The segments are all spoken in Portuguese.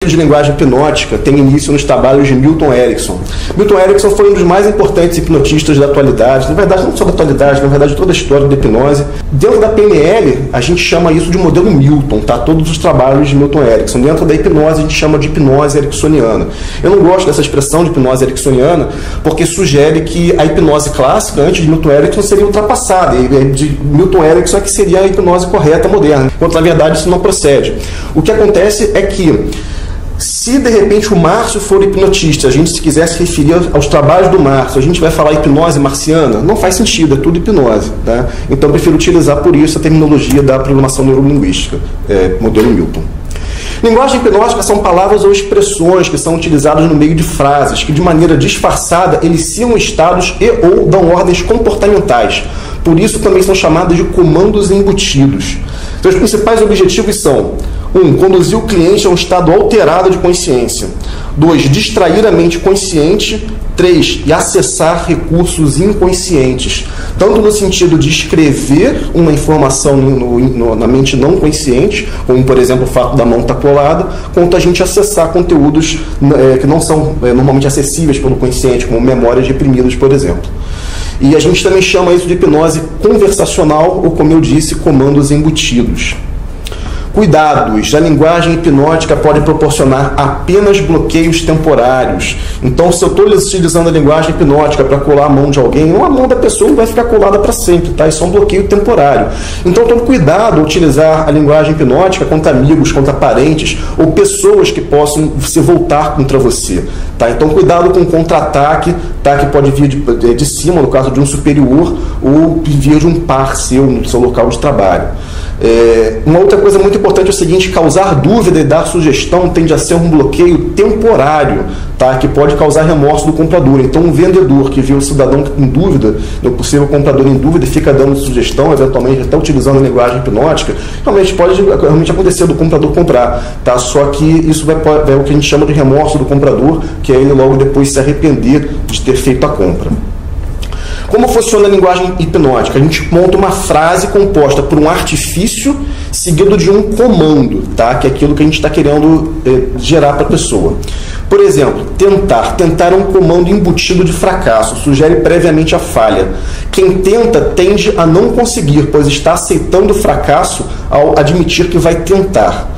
de linguagem hipnótica tem início nos trabalhos de Milton Erickson. Milton Erickson foi um dos mais importantes hipnotistas da atualidade, na verdade não só da atualidade, na verdade toda a história da hipnose. Dentro da PNL, a gente chama isso de modelo Milton, tá? Todos os trabalhos de Milton Erickson. Dentro da hipnose, a gente chama de hipnose ericksoniana. Eu não gosto dessa expressão de hipnose ericksoniana, porque sugere que a hipnose clássica, antes de Milton Erickson, seria ultrapassada, e de Milton Erickson é que seria a hipnose correta, moderna, enquanto na verdade isso não procede. O que acontece é que, se de repente o Márcio for hipnotista, a gente se quiser se referir aos trabalhos do Márcio, a gente vai falar hipnose marciana, não faz sentido, é tudo hipnose, tá? Então eu prefiro utilizar por isso a terminologia da programação neurolinguística, modelo Milton. Linguagem hipnótica são palavras ou expressões que são utilizadas no meio de frases, que de maneira disfarçada eliciam estados e ou dão ordens comportamentais. Por isso também são chamadas de comandos embutidos. Então os principais objetivos são: 1. Conduzir o cliente a um estado alterado de consciência. 2. Distrair a mente consciente. 3. E acessar recursos inconscientes, tanto no sentido de escrever uma informação na mente não consciente, como, por exemplo, o fato da mão estar colada, quanto a gente acessar conteúdos que não são normalmente acessíveis pelo consciente, como memórias reprimidas, por exemplo. E a gente também chama isso de hipnose conversacional, ou, como eu disse, comandos embutidos. Cuidados. A linguagem hipnótica pode proporcionar apenas bloqueios temporários. Então, se eu estou utilizando a linguagem hipnótica para colar a mão de alguém, a mão da pessoa não vai ficar colada para sempre, tá? Isso é um bloqueio temporário. Então, tome cuidado ao utilizar a linguagem hipnótica contra amigos, contra parentes ou pessoas que possam se voltar contra você, tá? Então, cuidado com o contra-ataque, tá? Que pode vir de cima, no caso de um superior, ou vir de um par seu no seu local de trabalho. Uma outra coisa muito importante é o seguinte: causar dúvida e dar sugestão tende a ser um bloqueio temporário, tá? Que pode causar remorso do comprador. Então, um vendedor que vê o cidadão em dúvida, o possível comprador em dúvida, e fica dando sugestão, eventualmente até utilizando a linguagem hipnótica, realmente pode acontecer do comprador comprar, tá? Só que isso é o que a gente chama de remorso do comprador, que é ele logo depois se arrepender de ter feito a compra. Como funciona a linguagem hipnótica? A gente monta uma frase composta por um artifício seguido de um comando, tá? Que é aquilo que a gente está querendo gerar para a pessoa. Por exemplo, tentar. Tentar é um comando embutido de fracasso, sugere previamente a falha. Quem tenta tende a não conseguir, pois está aceitando o fracasso ao admitir que vai tentar.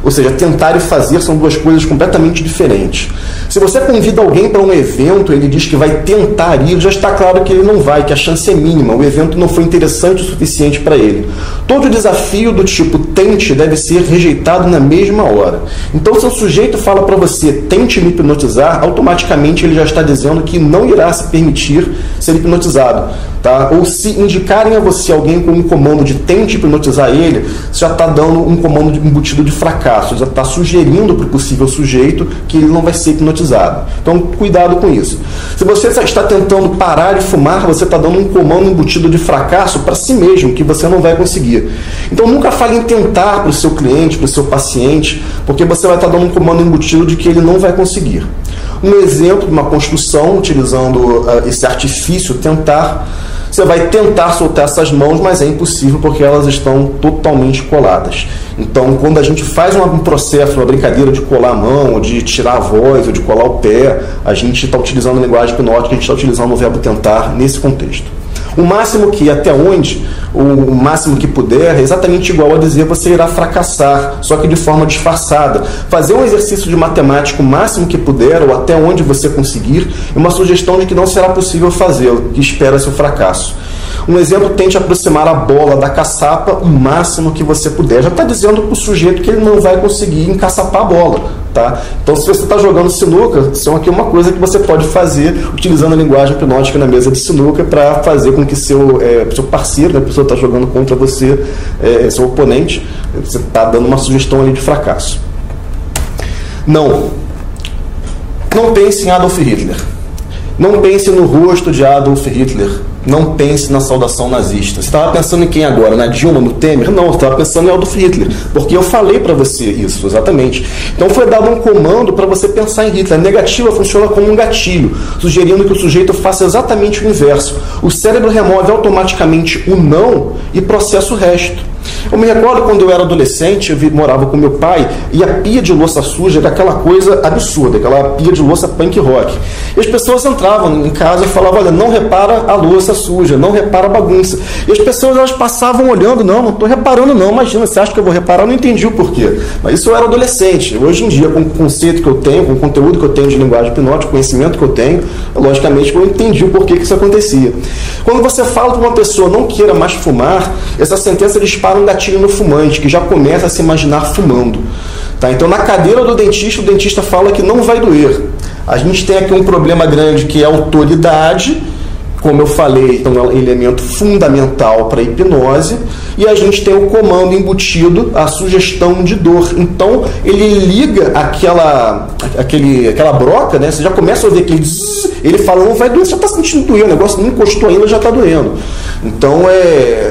Ou seja, tentar e fazer são duas coisas completamente diferentes. Se você convida alguém para um evento, ele diz que vai tentar ir, já está claro que ele não vai, que a chance é mínima, o evento não foi interessante o suficiente para ele. Todo desafio do tipo tente deve ser rejeitado na mesma hora. Então, se o sujeito fala para você tente me hipnotizar, automaticamente ele já está dizendo que não irá se permitir ser hipnotizado, tá? Ou se indicarem a você alguém com um comando de tente hipnotizar ele, já está dando um comando embutido de fracasso. Já está sugerindo para o possível sujeito que ele não vai ser hipnotizado. Então, cuidado com isso. Se você está tentando parar de fumar, você está dando um comando embutido de fracasso para si mesmo, que você não vai conseguir. Então, nunca fale em tentar para o seu cliente, para o seu paciente, porque você vai estar dando um comando embutido de que ele não vai conseguir. Um exemplo de uma construção, utilizando esse artifício, tentar. Você vai tentar soltar essas mãos, mas é impossível porque elas estão totalmente coladas. Então, quando a gente faz um processo, uma brincadeira de colar a mão, ou de tirar a voz, ou de colar o pé, a gente está utilizando a linguagem hipnótica, a gente está utilizando o verbo tentar nesse contexto. O máximo que, até onde, o máximo que puder, é exatamente igual a dizer você irá fracassar, só que de forma disfarçada. Fazer um exercício de matemática o máximo que puder, ou até onde você conseguir, é uma sugestão de que não será possível fazê-lo, que espera-se o fracasso. Um exemplo, tente aproximar a bola da caçapa o máximo que você puder. Já está dizendo para o sujeito que ele não vai conseguir encaçapar a bola, tá? Então, se você está jogando sinuca, isso é uma coisa que você pode fazer utilizando a linguagem hipnótica na mesa de sinuca para fazer com que seu parceiro, né, a pessoa está jogando contra você, seu oponente, você está dando uma sugestão ali de fracasso. Não pense em Adolf Hitler. Não pense no rosto de Adolf Hitler. Não pense na saudação nazista. Você estava pensando em quem agora? Na Dilma, no Temer? Não, você estava pensando em Adolf Hitler, porque eu falei para você isso, exatamente. Então foi dado um comando para você pensar em Hitler. A negativa funciona como um gatilho, sugerindo que o sujeito faça exatamente o inverso. O cérebro remove automaticamente o não e processa o resto. Eu me recordo quando eu era adolescente, eu morava com meu pai, e a pia de louça suja era aquela coisa absurda, aquela pia de louça punk rock. E as pessoas entravam em casa e falavam, olha, não repara a louça suja, não repara a bagunça. E as pessoas, elas passavam olhando, não estou reparando não, imagina, você acha que eu vou reparar? Eu não entendi o porquê. Mas isso eu era adolescente. Hoje em dia, com o conceito que eu tenho, com o conteúdo que eu tenho de linguagem hipnótica, conhecimento que eu tenho, logicamente eu entendi o porquê que isso acontecia. Quando você fala para uma pessoa não queira mais fumar, essa sentença dispara um gatilho no fumante, que já começa a se imaginar fumando. Tá? Então, na cadeira do dentista, o dentista fala que não vai doer. A gente tem aqui um problema grande que é a autoridade, como eu falei, então é um elemento fundamental para a hipnose, e a gente tem o comando embutido, a sugestão de dor. Então, ele liga aquela broca, né? Você já começa a ouvir aquele zzz, ele fala, não vai doer, você já está sentindo doer, o negócio não encostou ainda, já está doendo. Então,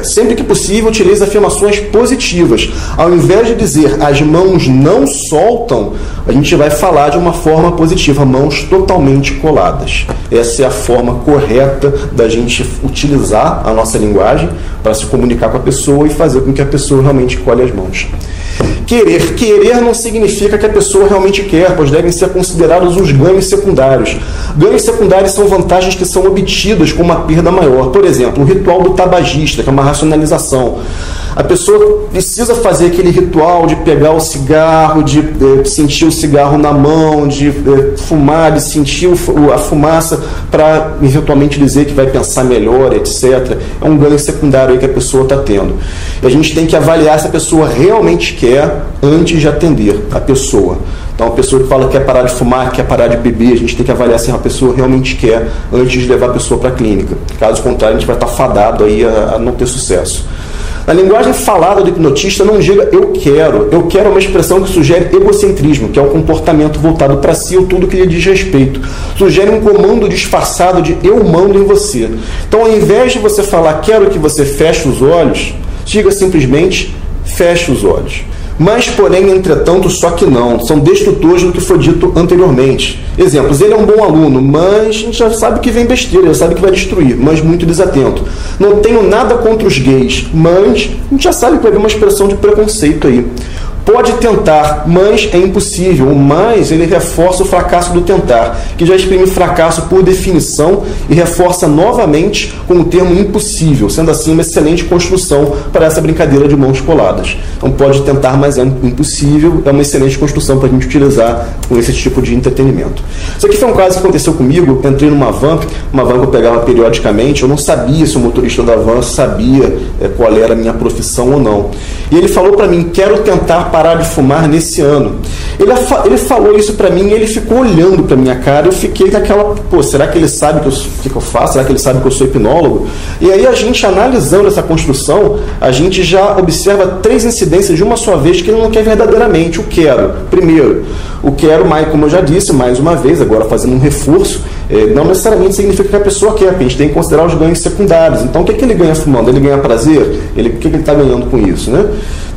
sempre que possível, utilize afirmações positivas. Ao invés de dizer, as mãos não soltam, a gente vai falar de uma forma positiva, mãos totalmente coladas. Essa é a forma correta da gente utilizar a nossa linguagem para se comunicar com a pessoa e fazer com que a pessoa realmente colhe as mãos. Querer não significa que a pessoa realmente quer, pois devem ser considerados os ganhos secundários. Ganhos secundários são vantagens que são obtidas com uma perda maior. Por exemplo, o ritual do tabagista, que é uma racionalização. A pessoa precisa fazer aquele ritual de pegar o cigarro, de sentir o cigarro na mão, de fumar, de sentir a fumaça para eventualmente dizer que vai pensar melhor, etc. É um ganho secundário aí que a pessoa está tendo. E a gente tem que avaliar se a pessoa realmente quer antes de atender a pessoa. Então, a pessoa que fala que quer parar de fumar, quer parar de beber, a gente tem que avaliar se a pessoa realmente quer antes de levar a pessoa para a clínica. Caso contrário, a gente vai estar fadado aí a não ter sucesso. Na linguagem falada do hipnotista, não diga eu quero. Eu quero é uma expressão que sugere egocentrismo, que é um comportamento voltado para si ou tudo que lhe diz respeito. Sugere um comando disfarçado de eu mando em você. Então, ao invés de você falar quero que você feche os olhos, diga simplesmente feche os olhos. Mas, porém, entretanto, só que não. São destrutores do que foi dito anteriormente. Exemplos, ele é um bom aluno, mas a gente já sabe que vem besteira, já sabe que vai destruir, mas muito desatento. Não tenho nada contra os gays, mas a gente já sabe que vai haver uma expressão de preconceito aí. Pode tentar, mas é impossível. O mais, ele reforça o fracasso do tentar, que já exprime fracasso por definição e reforça novamente com o termo impossível, sendo assim uma excelente construção para essa brincadeira de mãos coladas. Então pode tentar, mas é impossível, é uma excelente construção para a gente utilizar com esse tipo de entretenimento. Isso aqui foi um caso que aconteceu comigo. Eu entrei numa van que eu pegava periodicamente, eu não sabia se o motorista da van sabia qual era a minha profissão ou não. E ele falou para mim, quero tentar parar de fumar nesse ano. Ele falou isso para mim e ele ficou olhando para minha cara. Eu fiquei naquela, será que ele sabe o que eu faço? Será que ele sabe que eu sou hipnólogo? E aí a gente, analisando essa construção, a gente já observa 3 incidências de uma só vez que ele não quer verdadeiramente o quero. Primeiro, o quero, como eu já disse, mais uma vez, agora fazendo um reforço, não necessariamente significa que a pessoa quer, porque a gente tem que considerar os ganhos secundários. Então, o que ele ganha fumando? Ele ganha prazer? O que ele está ganhando com isso, né?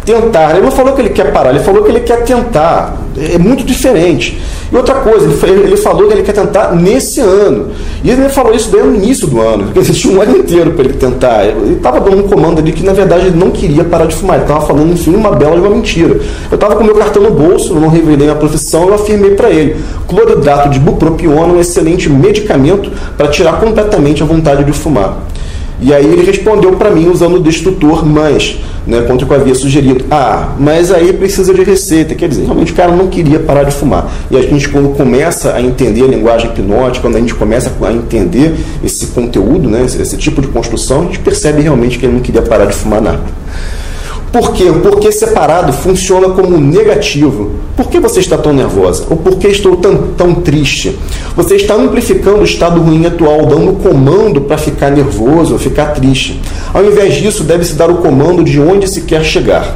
Tentar. Ele não falou que ele quer parar, ele falou que ele quer tentar. É muito diferente. E outra coisa, ele falou que ele quer tentar nesse ano. E ele falou isso desde o início do ano, porque existia um ano inteiro para ele tentar. Ele estava dando um comando ali que, na verdade, ele não queria parar de fumar. Ele estava falando, enfim, uma bela de uma mentira. Eu estava com meu cartão no bolso, eu não revelei minha profissão, eu afirmei para ele. Cloridrato de bupropiona é um excelente medicamento para tirar completamente a vontade de fumar. E aí ele respondeu para mim usando o destrutor mas, contra o que eu havia sugerido. Mas aí precisa de receita. Quer dizer, realmente o cara não queria parar de fumar. E a gente, quando começa a entender a linguagem hipnótica, quando a gente começa a entender esse conteúdo, esse tipo de construção, a gente percebe realmente que ele não queria parar de fumar nada. Por quê? Porque separado funciona como negativo. Por que você está tão nervosa? Ou por que estou tão triste? Você está amplificando o estado ruim atual, dando o comando para ficar nervoso ou ficar triste. Ao invés disso, deve-se dar o comando de onde se quer chegar.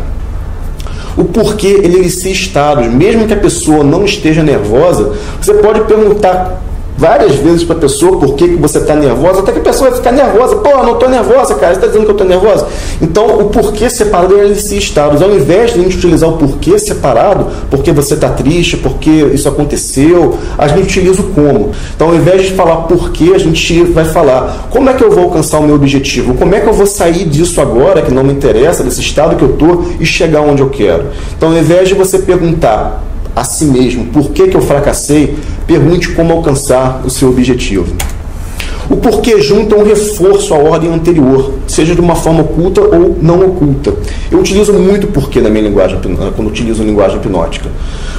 O porquê ele inicia estados. Mesmo que a pessoa não esteja nervosa, você pode perguntar várias vezes para a pessoa por que você está nervosa, até que a pessoa vai ficar nervosa. Pô, eu não estou nervosa, cara, você está dizendo que eu estou nervosa? Então, o porquê separado é esse estados. Ao invés de a gente utilizar o porquê separado, porque você está triste, porque isso aconteceu, a gente utiliza o como. Então, ao invés de falar porquê, a gente vai falar como é que eu vou alcançar o meu objetivo, como é que eu vou sair disso agora, que não me interessa, desse estado que eu estou, e chegar onde eu quero. Então, ao invés de você perguntar a si mesmo por que eu fracassei, pergunte como alcançar o seu objetivo. O porquê junto é um reforço à ordem anterior, seja de uma forma oculta ou não oculta. Eu utilizo muito porquê na minha linguagem, quando utilizo linguagem hipnótica.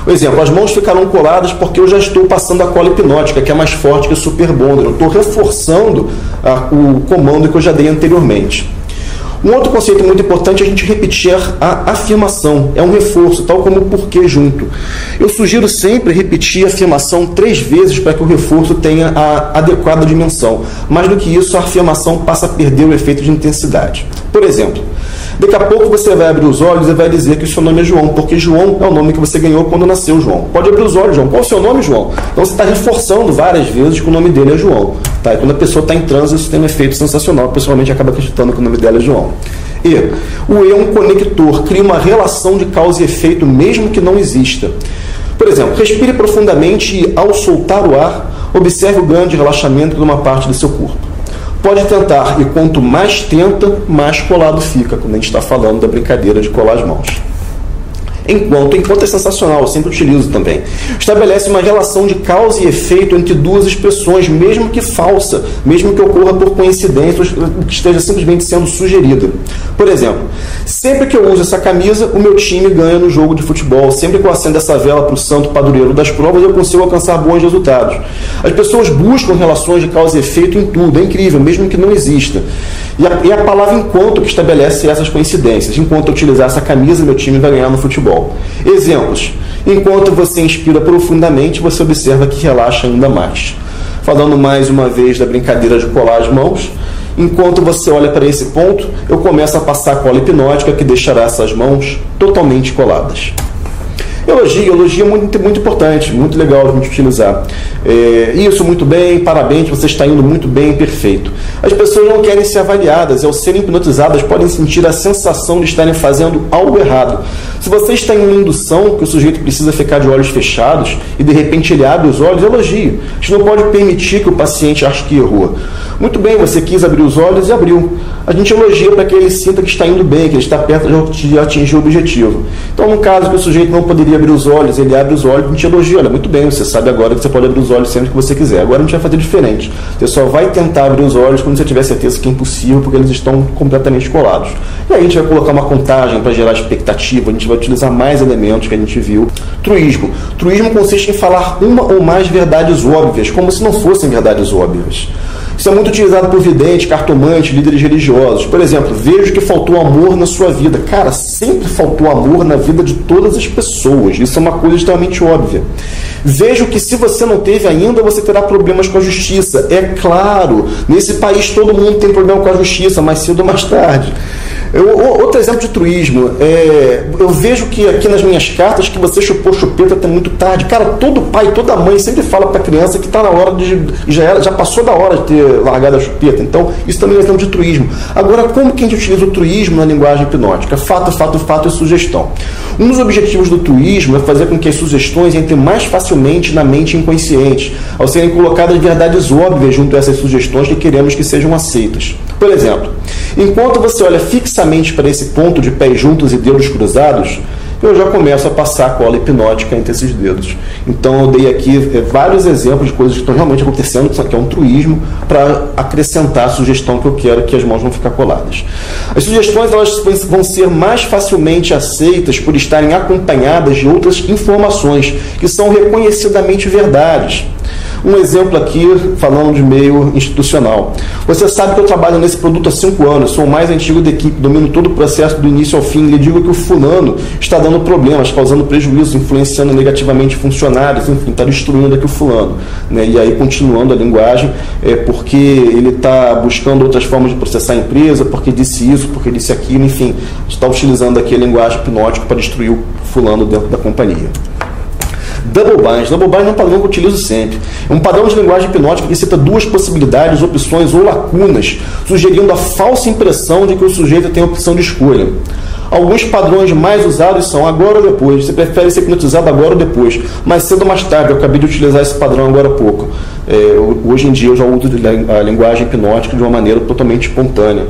Por exemplo, as mãos ficarão coladas porque eu já estou passando a cola hipnótica, que é mais forte que o Super Bonder. Eu estou reforçando o comando que eu já dei anteriormente. Um outro conceito muito importante é a gente repetir a afirmação. É um reforço, tal como o porquê junto. Eu sugiro sempre repetir a afirmação 3 vezes para que o reforço tenha a adequada dimensão. Mais do que isso, a afirmação passa a perder o efeito de intensidade. Por exemplo, daqui a pouco você vai abrir os olhos e vai dizer que o seu nome é João, porque João é o nome que você ganhou quando nasceu, João. Pode abrir os olhos, João. Qual é o seu nome, João? Então você está reforçando várias vezes que o nome dele é João. Tá? E quando a pessoa está em transe, isso tem um efeito sensacional. Pessoalmente acaba acreditando que o nome dela é João. E o E é um conector, cria uma relação de causa e efeito, mesmo que não exista. Por exemplo, respire profundamente e, ao soltar o ar, observe o ganho de relaxamento de uma parte do seu corpo. Pode tentar, e quanto mais tenta, mais colado fica, quando a gente está falando da brincadeira de colar as mãos. Enquanto é sensacional, eu sempre utilizo também. Estabelece uma relação de causa e efeito entre duas expressões, mesmo que falsa, mesmo que ocorra por coincidência, ou que esteja simplesmente sendo sugerida. Por exemplo, sempre que eu uso essa camisa, o meu time ganha no jogo de futebol. Sempre que eu acendo essa vela para o santo padroeiro das provas, eu consigo alcançar bons resultados. As pessoas buscam relações de causa e efeito em tudo, é incrível, mesmo que não exista. E a palavra enquanto que estabelece essas coincidências. Enquanto eu utilizar essa camisa, meu time vai ganhar no futebol. Exemplos. Enquanto você inspira profundamente, você observa que relaxa ainda mais. Falando mais uma vez da brincadeira de colar as mãos, enquanto você olha para esse ponto, eu começo a passar a cola hipnótica que deixará essas mãos totalmente coladas. Elogio é muito importante, muito legal a gente utilizar. Isso, muito bem, parabéns, você está indo muito bem, perfeito. As pessoas não querem ser avaliadas, e ao serem hipnotizadas podem sentir a sensação de estarem fazendo algo errado. Se você está em uma indução que o sujeito precisa ficar de olhos fechados e de repente ele abre os olhos, elogio. A gente não pode permitir que o paciente ache que errou. Muito bem, você quis abrir os olhos e abriu. A gente elogia para que ele sinta que está indo bem, que ele está perto de atingir o objetivo. Então, no caso que o sujeito não poderia abrir os olhos, ele abre os olhos e a gente elogia. Olha, muito bem, você sabe agora que você pode abrir os olhos sempre que você quiser. Agora a gente vai fazer diferente. Você só vai tentar abrir os olhos quando você tiver certeza que é impossível, porque eles estão completamente colados. E aí a gente vai colocar uma contagem para gerar expectativa, a gente vai utilizar mais elementos que a gente viu. Truísmo. Truísmo consiste em falar uma ou mais verdades óbvias, como se não fossem verdades óbvias. Isso é muito utilizado por videntes, cartomantes, líderes religiosos. Por exemplo, vejo que faltou amor na sua vida. Cara, sempre faltou amor na vida de todas as pessoas. Isso é uma coisa extremamente óbvia. Vejo que se você não teve ainda, você terá problemas com a justiça. É claro, nesse país todo mundo tem problema com a justiça, mais cedo ou mais tarde. Outro exemplo de truísmo, eu vejo que aqui nas minhas cartas que você chupou chupeta até muito tarde. Cara, todo pai, toda mãe sempre fala para a criança que está na hora já passou da hora de ter largado a chupeta. Então, isso também é um exemplo de truísmo. Agora, como que a gente utiliza o truísmo na linguagem hipnótica? Fato e sugestão. Um dos objetivos do truísmo é fazer com que as sugestões entrem mais facilmente na mente inconsciente, ao serem colocadas verdades óbvias junto a essas sugestões que queremos que sejam aceitas. Por exemplo, enquanto você olha fixamente para esse ponto de pés juntos e dedos cruzados, eu já começo a passar a cola hipnótica entre esses dedos. Então eu dei aqui vários exemplos de coisas que estão realmente acontecendo, que é um truísmo, para acrescentar a sugestão que eu quero que as mãos vão ficar coladas. As sugestões elas vão ser mais facilmente aceitas por estarem acompanhadas de outras informações que são reconhecidamente verdades. Um exemplo aqui, falando de meio institucional. Você sabe que eu trabalho nesse produto há 5 anos, sou o mais antigo da equipe, domino todo o processo do início ao fim, lhe digo que o fulano está dando problemas, causando prejuízos, influenciando negativamente funcionários, enfim, está destruindo aqui o fulano. Né? E aí, continuando a linguagem, porque ele está buscando outras formas de processar a empresa, porque disse isso, porque disse aquilo, enfim, está utilizando aqui a linguagem hipnótica para destruir o fulano dentro da companhia. Double bind. Double bind é um padrão que eu utilizo sempre. É um padrão de linguagem hipnótica que cita duas possibilidades, opções ou lacunas, sugerindo a falsa impressão de que o sujeito tem a opção de escolha. Alguns padrões mais usados são agora ou depois. Você prefere ser hipnotizado agora ou depois, mais cedo ou mais tarde. Eu acabei de utilizar esse padrão agora há pouco. Hoje em dia eu já uso a linguagem hipnótica de uma maneira totalmente espontânea.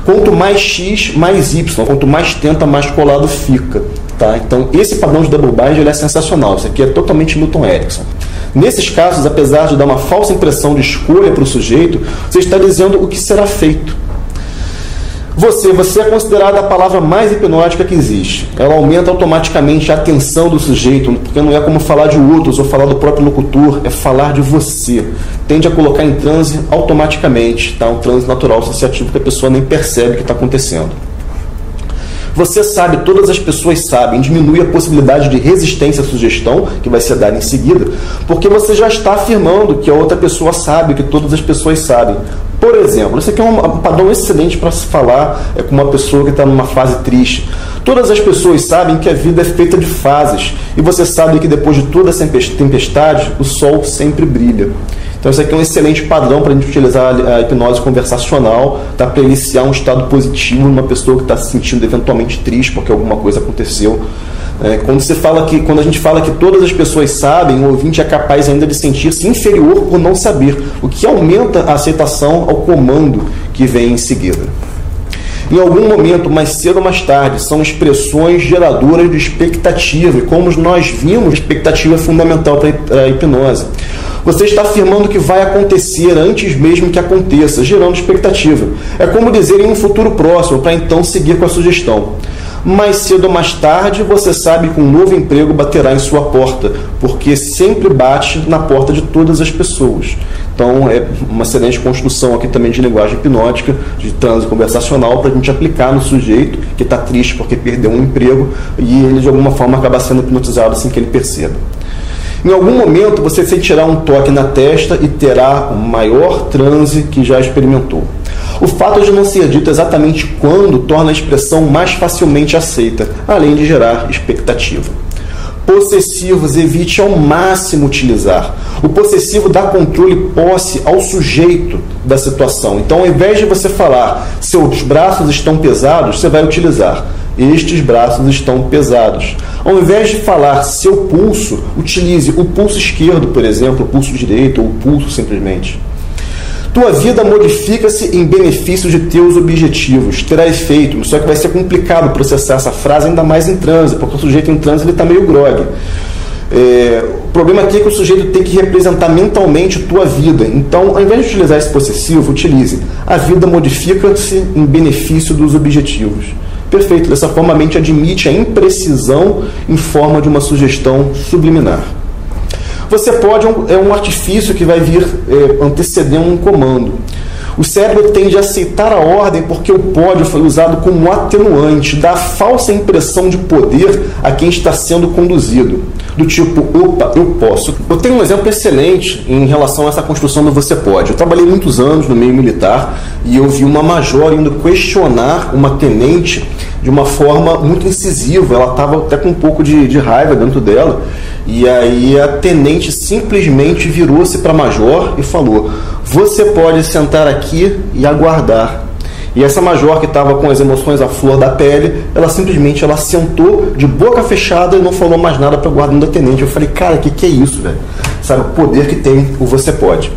Quanto mais X, mais Y. Quanto mais tenta, mais colado fica. Tá? Então esse padrão de double bind ele é sensacional. Isso aqui é totalmente Milton Erickson. Nesses casos, apesar de dar uma falsa impressão de escolha para o sujeito, você está dizendo o que será feito. Você é considerada a palavra mais hipnótica que existe. Ela aumenta automaticamente a atenção do sujeito, porque não é como falar de outros ou falar do próprio locutor, é falar de você. Tende a colocar em transe automaticamente, tá? Um transe natural associativo que a pessoa nem percebe que está acontecendo. Você sabe, todas as pessoas sabem, diminui a possibilidade de resistência à sugestão, que vai ser dada em seguida, porque você já está afirmando que a outra pessoa sabe, que todas as pessoas sabem. Por exemplo, esse aqui é um padrão excelente para se falar com uma pessoa que está numa fase triste. Todas as pessoas sabem que a vida é feita de fases, e você sabe que depois de toda essa tempestade, o sol sempre brilha. Então, esse aqui é um excelente padrão para a gente utilizar a hipnose conversacional, tá? Para iniciar um estado positivo numa pessoa que está se sentindo eventualmente triste porque alguma coisa aconteceu. Quando a gente fala que todas as pessoas sabem, o ouvinte é capaz ainda de sentir-se inferior por não saber, o que aumenta a aceitação ao comando que vem em seguida. Em algum momento, mais cedo ou mais tarde, são expressões geradoras de expectativa, e como nós vimos, a expectativa é fundamental para a hipnose. Você está afirmando que vai acontecer antes mesmo que aconteça, gerando expectativa. É como dizer em um futuro próximo, para então seguir com a sugestão. Mais cedo ou mais tarde, você sabe que um novo emprego baterá em sua porta, porque sempre bate na porta de todas as pessoas. Então, é uma excelente construção aqui também de linguagem hipnótica, de transe conversacional, para a gente aplicar no sujeito que está triste porque perdeu um emprego e ele, de alguma forma, acaba sendo hipnotizado sem que ele perceba. Em algum momento, você sentirá um toque na testa e terá o maior transe que já experimentou. O fato de não ser dito exatamente quando torna a expressão mais facilmente aceita, além de gerar expectativa. Possessivos, evite ao máximo utilizar. O possessivo dá controle e posse ao sujeito da situação. Então, ao invés de você falar seus braços estão pesados, você vai utilizar estes braços estão pesados. Ao invés de falar seu pulso, utilize o pulso esquerdo, por exemplo, o pulso direito ou o pulso simplesmente. Tua vida modifica-se em benefício de teus objetivos. Terá efeito, só que vai ser complicado processar essa frase ainda mais em transe, porque o sujeito em transe está meio grogue. O problema aqui é que o sujeito tem que representar mentalmente tua vida. Então, ao invés de utilizar esse possessivo, utilize a vida modifica-se em benefício dos objetivos. Perfeito, dessa forma a mente admite a imprecisão em forma de uma sugestão subliminar. Você pode, é um artifício que vai vir anteceder um comando. O cérebro tende a aceitar a ordem porque o pode foi usado como atenuante, dá falsa impressão de poder a quem está sendo conduzido. Do tipo, opa, eu posso. Eu tenho um exemplo excelente em relação a essa construção do você pode. Eu trabalhei muitos anos no meio militar e eu vi uma major indo questionar uma tenente de uma forma muito incisiva. Ela estava até com um pouco de raiva dentro dela. E aí a tenente simplesmente virou-se para a major e falou: você pode sentar aqui e aguardar. E essa major que estava com as emoções à flor da pele, ela simplesmente sentou de boca fechada e não falou mais nada para o guarda da tenente. Eu falei, cara, que é isso, velho? Sabe, o poder que tem o você pode.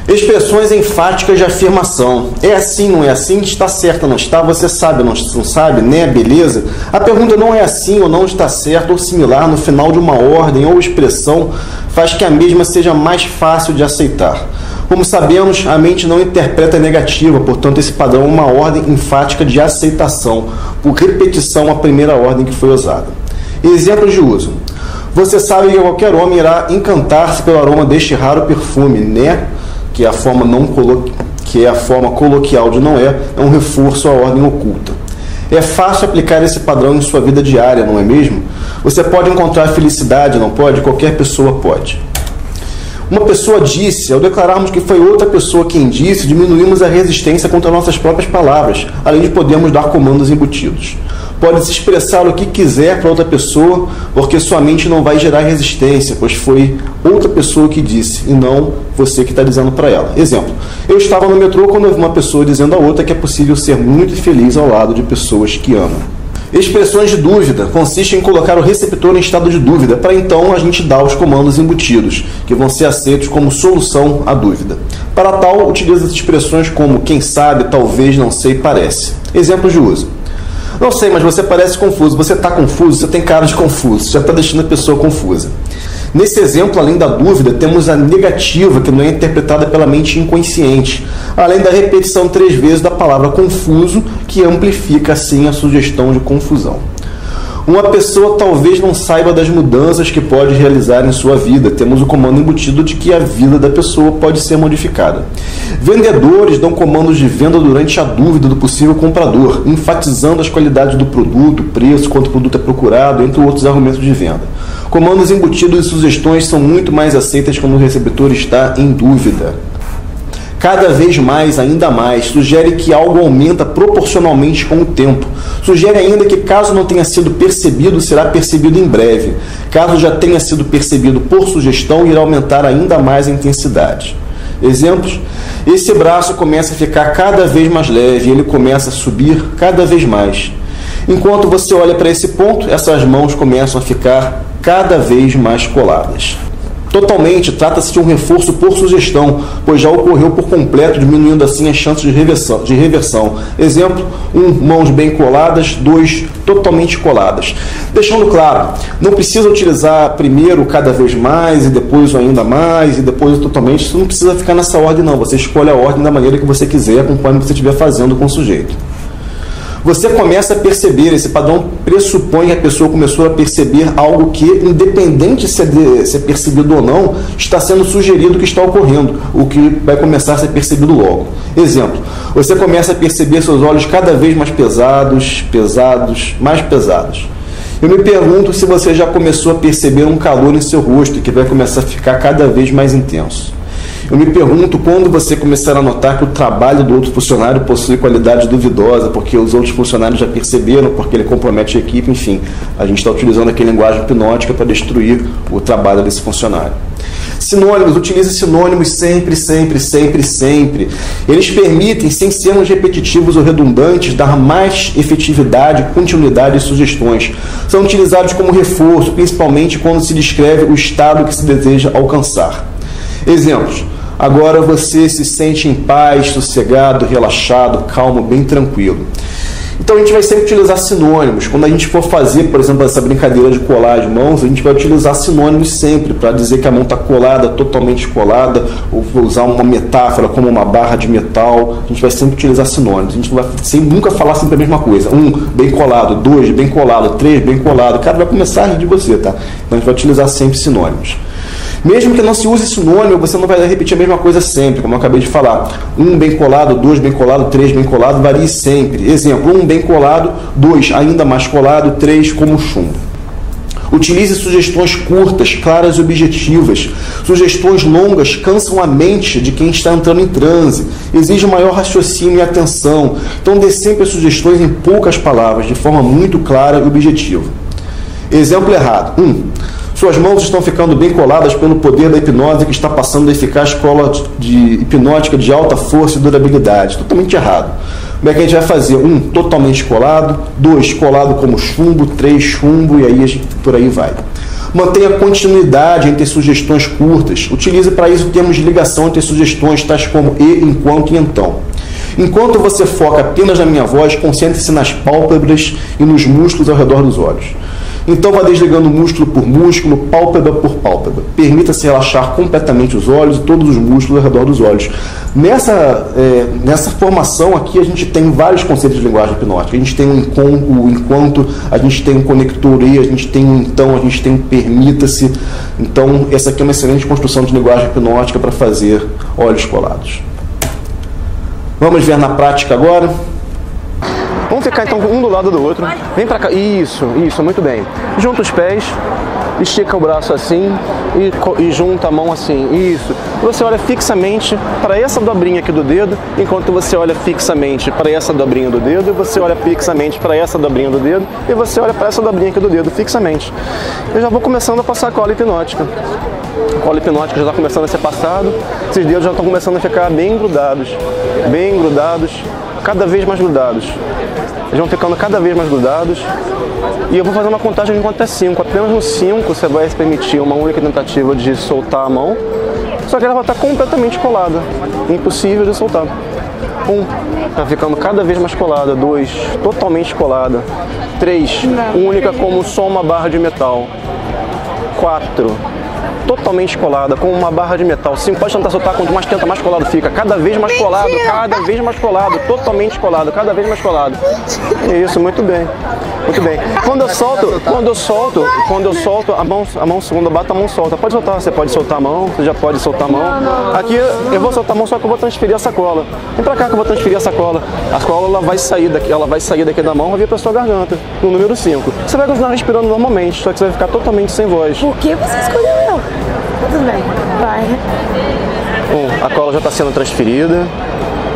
Expressões enfáticas de afirmação. É assim, não é assim? Está certo, não está? Você sabe, não sabe? Né? Beleza? A pergunta não é assim ou não está certo ou similar no final de uma ordem ou expressão faz que a mesma seja mais fácil de aceitar. Como sabemos, a mente não interpreta a negativa, portanto esse padrão é uma ordem enfática de aceitação, por repetição à primeira ordem que foi usada. Exemplos de uso. Você sabe que qualquer homem irá encantar-se pelo aroma deste raro perfume, né? Que é a forma coloquial de não é um reforço à ordem oculta. É fácil aplicar esse padrão em sua vida diária, não é mesmo? Você pode encontrar felicidade, não pode? Qualquer pessoa pode. Uma pessoa disse, ao declararmos que foi outra pessoa quem disse, diminuímos a resistência contra nossas próprias palavras, além de podermos dar comandos embutidos. pode se expressar o que quiser para outra pessoa, porque sua mente não vai gerar resistência, pois foi outra pessoa que disse, e não você que está dizendo para ela. Exemplo, eu estava no metrô quando eu vi uma pessoa dizendo a outra que é possível ser muito feliz ao lado de pessoas que amam. Expressões de dúvida consistem em colocar o receptor em estado de dúvida, para então a gente dar os comandos embutidos, que vão ser aceitos como solução à dúvida. Para tal, utiliza as expressões como quem sabe, talvez, não sei, parece. Exemplos de uso. Não sei, mas você parece confuso. Você está confuso? Você tem cara de confuso. Você já está deixando a pessoa confusa. Nesse exemplo, além da dúvida, temos a negativa, que não é interpretada pela mente inconsciente, além da repetição 3 vezes da palavra confuso, que amplifica, assim, a sugestão de confusão. Uma pessoa talvez não saiba das mudanças que pode realizar em sua vida. Temos o comando embutido de que a vida da pessoa pode ser modificada. Vendedores dão comandos de venda durante a dúvida do possível comprador, enfatizando as qualidades do produto, preço, quanto o produto é procurado, entre outros argumentos de venda. Comandos embutidos e sugestões são muito mais aceitas quando o receptor está em dúvida. Cada vez mais, ainda mais, sugere que algo aumenta proporcionalmente com o tempo. Sugere ainda que, caso não tenha sido percebido, será percebido em breve. Caso já tenha sido percebido por sugestão, irá aumentar ainda mais a intensidade. Exemplos? Esse braço começa a ficar cada vez mais leve, ele começa a subir cada vez mais. Enquanto você olha para esse ponto, essas mãos começam a ficar cada vez mais coladas. Totalmente, trata-se de um reforço por sugestão, pois já ocorreu por completo, diminuindo assim as chances de reversão. Exemplo, 1, mãos bem coladas, 2, totalmente coladas. Deixando claro, não precisa utilizar primeiro cada vez mais, e depois o ainda mais, e depois o totalmente. Isso não precisa ficar nessa ordem não, você escolhe a ordem da maneira que você quiser, conforme você estiver fazendo com o sujeito. Você começa a perceber, esse padrão pressupõe que a pessoa começou a perceber algo que, independente de ser percebido ou não, está sendo sugerido que está ocorrendo, o que vai começar a ser percebido logo. Exemplo, você começa a perceber seus olhos cada vez mais pesados, mais pesados. Eu me pergunto se você já começou a perceber um calor em seu rosto, que vai começar a ficar cada vez mais intenso. Eu me pergunto quando você começar a notar que o trabalho do outro funcionário possui qualidade duvidosa, porque os outros funcionários já perceberam, porque ele compromete a equipe, enfim. A gente está utilizando aqui a linguagem hipnótica para destruir o trabalho desse funcionário. Sinônimos, utilize sinônimos sempre, sempre, sempre, sempre. Eles permitem, sem sermos repetitivos ou redundantes, dar mais efetividade, continuidade e sugestões. São utilizados como reforço, principalmente quando se descreve o estado que se deseja alcançar. Exemplos. Agora você se sente em paz, sossegado, relaxado, calmo, bem tranquilo. Então a gente vai sempre utilizar sinônimos. Quando a gente for fazer, por exemplo, essa brincadeira de colar as mãos, a gente vai utilizar sinônimos sempre para dizer que a mão está colada, totalmente colada, ou vou usar uma metáfora como uma barra de metal. A gente vai sempre utilizar sinônimos. A gente não vai nunca falar sempre a mesma coisa. 1, bem colado. 2, bem colado. 3, bem colado. O cara vai começar a rir de você, tá? Então a gente vai utilizar sempre sinônimos. Mesmo que não se use sinônimo, você não vai repetir a mesma coisa sempre, como eu acabei de falar. 1 bem colado, 2 bem colado, 3 bem colado, varie sempre. Exemplo, 1 bem colado, 2 ainda mais colado, 3 como chumbo. Utilize sugestões curtas, claras e objetivas. Sugestões longas cansam a mente de quem está entrando em transe, exige maior raciocínio e atenção. Então dê sempre as sugestões em poucas palavras, de forma muito clara e objetiva. Exemplo errado. 1. Suas mãos estão ficando bem coladas pelo poder da hipnose que está passando da eficaz cola hipnótica de alta força e durabilidade. Totalmente errado. Como é que a gente vai fazer? 1, totalmente colado. 2, colado como chumbo. 3, chumbo. E aí por aí vai. Mantenha continuidade entre sugestões curtas. Utilize para isso termos de ligação entre sugestões, tais como e, enquanto e então. Enquanto você foca apenas na minha voz, concentre-se nas pálpebras e nos músculos ao redor dos olhos. Então vá desligando músculo por músculo, pálpebra por pálpebra. Permita-se relaxar completamente os olhos e todos os músculos ao redor dos olhos. Nessa formação aqui a gente tem vários conceitos de linguagem hipnótica. A gente tem o enquanto, a gente tem o conector e, a gente tem o então, a gente tem o permita-se. Então essa aqui é uma excelente construção de linguagem hipnótica para fazer olhos colados. Vamos ver na prática agora. Vamos ficar então um do lado do outro. Vem pra cá. Isso, muito bem. Junta os pés. estica o braço assim e junta a mão assim, isso. Você olha fixamente para essa dobrinha aqui do dedo, enquanto você olha fixamente para essa dobrinha do dedo, e você olha fixamente para essa dobrinha do dedo, e você olha para essa dobrinha aqui do dedo, fixamente. Eu já vou começando a passar a cola hipnótica. A cola hipnótica já está começando a ser passado, esses dedos já estão começando a ficar bem grudados, cada vez mais grudados. Eles vão ficando cada vez mais grudados. E eu vou fazer uma contagem de conta até 5. Apenas no 5 você vai se permitir uma única tentativa de soltar a mão. Só que ela vai estar completamente colada. Impossível de soltar. 1, tá ficando cada vez mais colada. 2, totalmente colada. 3, única como só uma barra de metal. 4, totalmente colada, com uma barra de metal. 5, pode tentar soltar, quanto mais tenta, mais colado fica. Cada vez mais colado, totalmente colado, cada vez mais colado. Isso, muito bem. Muito bem. Quando eu solto, a mão segunda bate, a mão solta. Pode soltar, você pode soltar a mão, você já pode soltar a mão. Aqui eu vou soltar a mão, só que eu vou transferir a sacola. Vem pra cá que eu vou transferir a sacola. A sacola ela vai sair daqui da mão, vai vir pra sua garganta, no número 5. Você vai continuar respirando normalmente, só que você vai ficar totalmente sem voz. Por que você escolheu eu? Tudo bem, vai. 1, a cola já está sendo transferida.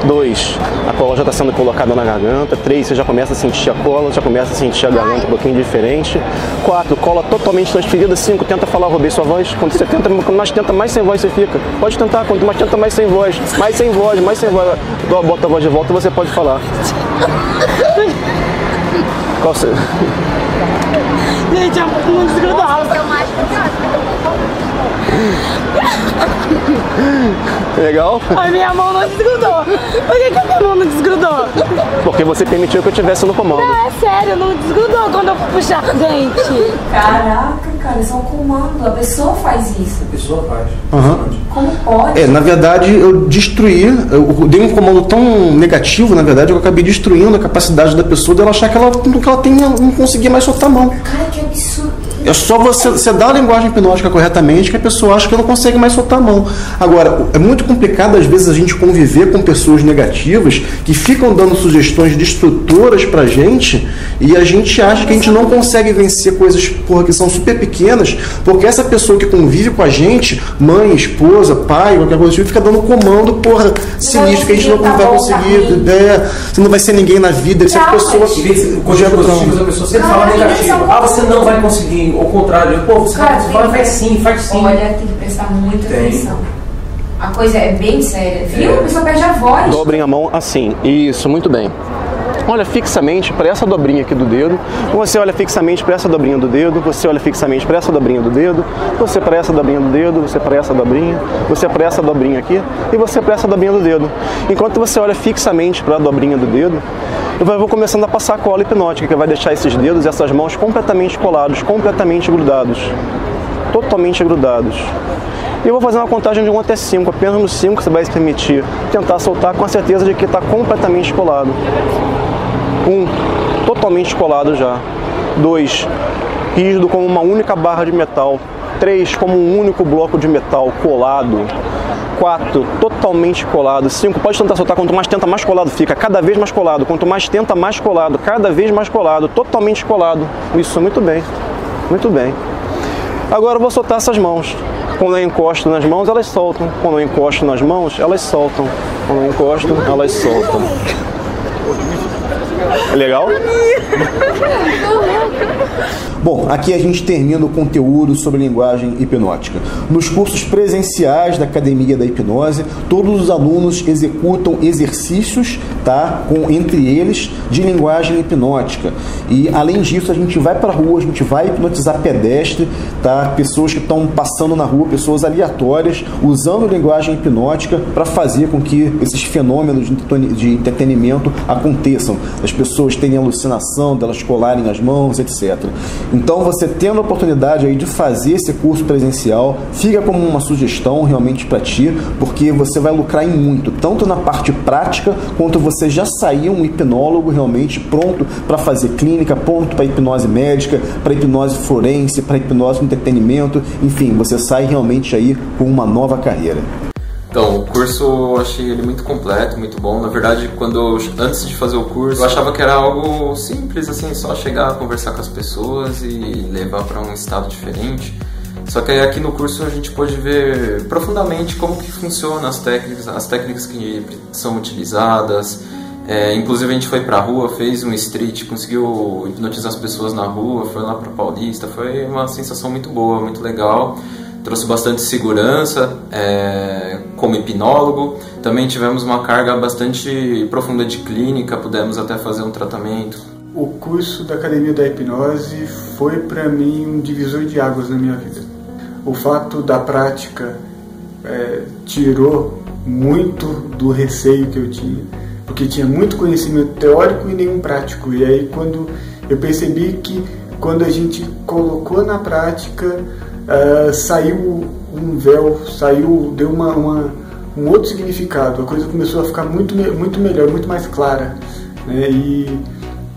2, a cola já está sendo colocada na garganta. 3, você já começa a sentir a cola, já começa a sentir a garganta um pouquinho diferente. 4, cola totalmente transferida. 5, tenta falar, roubei sua voz. Quando você tenta, quanto mais tenta, mais sem voz você fica. Pode tentar, quanto mais tenta, mais sem voz. Mais sem voz. Bota a voz de volta e você pode falar. Qual você... Gente, a mão não desgrudou. Legal? A minha mão não desgrudou. Por que a minha mão não desgrudou? Porque você permitiu que eu estivesse no comando. Não, é sério, não desgrudou quando eu fui puxar. Gente. Caraca, cara, isso é um comando. A pessoa faz isso. A pessoa faz. Como pode? Na verdade, eu eu dei um comando tão negativo, na verdade, eu acabei destruindo a capacidade da pessoa dela achar que ela não conseguia mais soltar a mão. Cara, que absurdo. É só você dar a linguagem hipnótica corretamente que a pessoa acha que não consegue mais soltar a mão. Agora, é muito complicado às vezes a gente conviver com pessoas negativas que ficam dando sugestões destrutoras pra gente e a gente acha que a gente não consegue vencer coisas que são super pequenas, porque essa pessoa que convive com a gente, mãe, esposa, pai, qualquer coisa assim, fica dando comando, sinistro, que a gente não vai conseguir, você não vai ser ninguém na vida, essa pessoa... A pessoa sempre fala negativo. Você não vai conseguir. Ao contrário, você faz sim. Olha, tem que prestar muita atenção. A coisa é bem séria, viu? A pessoa perde a voz. Dobrem a mão assim, isso, muito bem. Olha fixamente para essa dobrinha aqui do dedo, você olha fixamente para essa dobrinha do dedo, você olha fixamente para essa dobrinha do dedo, você para essa dobrinha do dedo, você para essa dobrinha, você para essa dobrinha aqui e você para essa dobrinha do dedo. Enquanto você olha fixamente para a dobrinha do dedo, eu vou começando a passar a cola hipnótica, que vai deixar esses dedos e essas mãos completamente colados, completamente grudados, totalmente grudados. E eu vou fazer uma contagem de 1 até 5, apenas no 5 você vai se permitir tentar soltar com a certeza de que está completamente colado. 1, totalmente colado já. 2, rígido como uma única barra de metal. 3, como um único bloco de metal colado. 4, totalmente colado. 5, pode tentar soltar, quanto mais tenta, mais colado fica, cada vez mais colado. Quanto mais tenta, mais colado, cada vez mais colado, totalmente colado. Isso, muito bem, muito bem. Agora eu vou soltar essas mãos. Quando eu encosto nas mãos, elas soltam. Quando eu encosto nas mãos, elas soltam. Quando eu encosto, elas soltam. Legal? Bom, aqui a gente termina o conteúdo sobre linguagem hipnótica. Nos cursos presenciais da Academia da Hipnose, todos os alunos executam exercícios, entre eles, de linguagem hipnótica. E, além disso, a gente vai para a rua, a gente vai hipnotizar pedestre, pessoas que estão passando na rua, pessoas aleatórias, usando linguagem hipnótica para fazer com que esses fenômenos de entretenimento aconteçam. As pessoas terem alucinação, delas colarem as mãos, etc. Então, você tendo a oportunidade aí de fazer esse curso presencial, fica como uma sugestão realmente para ti, porque você vai lucrar em muito, tanto na parte prática, quanto você já sair um hipnólogo realmente pronto para fazer clínica, pronto para hipnose médica, para hipnose forense, para hipnose de entretenimento, enfim, você sai realmente aí com uma nova carreira. Então, o curso eu achei ele muito completo, muito bom. Na verdade, antes de fazer o curso, eu achava que era algo simples, assim, só chegar, conversar com as pessoas e levar para um estado diferente. Só que aí aqui no curso a gente pôde ver profundamente como que funciona as técnicas que são utilizadas. Inclusive a gente foi pra rua, fez um street, conseguiu hipnotizar as pessoas na rua, foi lá pra Paulista, foi uma sensação muito boa, muito legal. Trouxe bastante segurança como hipnólogo. Também tivemos uma carga bastante profunda de clínica, pudemos até fazer um tratamento. O curso da Academia da Hipnose foi para mim um divisor de águas na minha vida. O fato da prática tirou muito do receio que eu tinha, porque tinha muito conhecimento teórico e nenhum prático. E aí quando eu percebi que quando a gente colocou na prática, saiu um véu, deu um outro significado. A coisa começou a ficar muito melhor, muito mais clara, né? E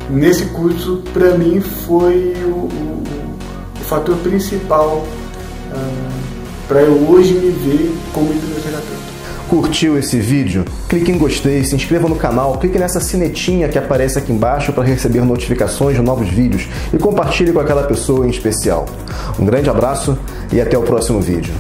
nesse curso, para mim, foi o fator principal para eu hoje me ver como hipnoterapeuta. Curtiu esse vídeo? Clique em gostei, se inscreva no canal, clique nessa sinetinha que aparece aqui embaixo para receber notificações de novos vídeos e compartilhe com aquela pessoa em especial. Um grande abraço e até o próximo vídeo.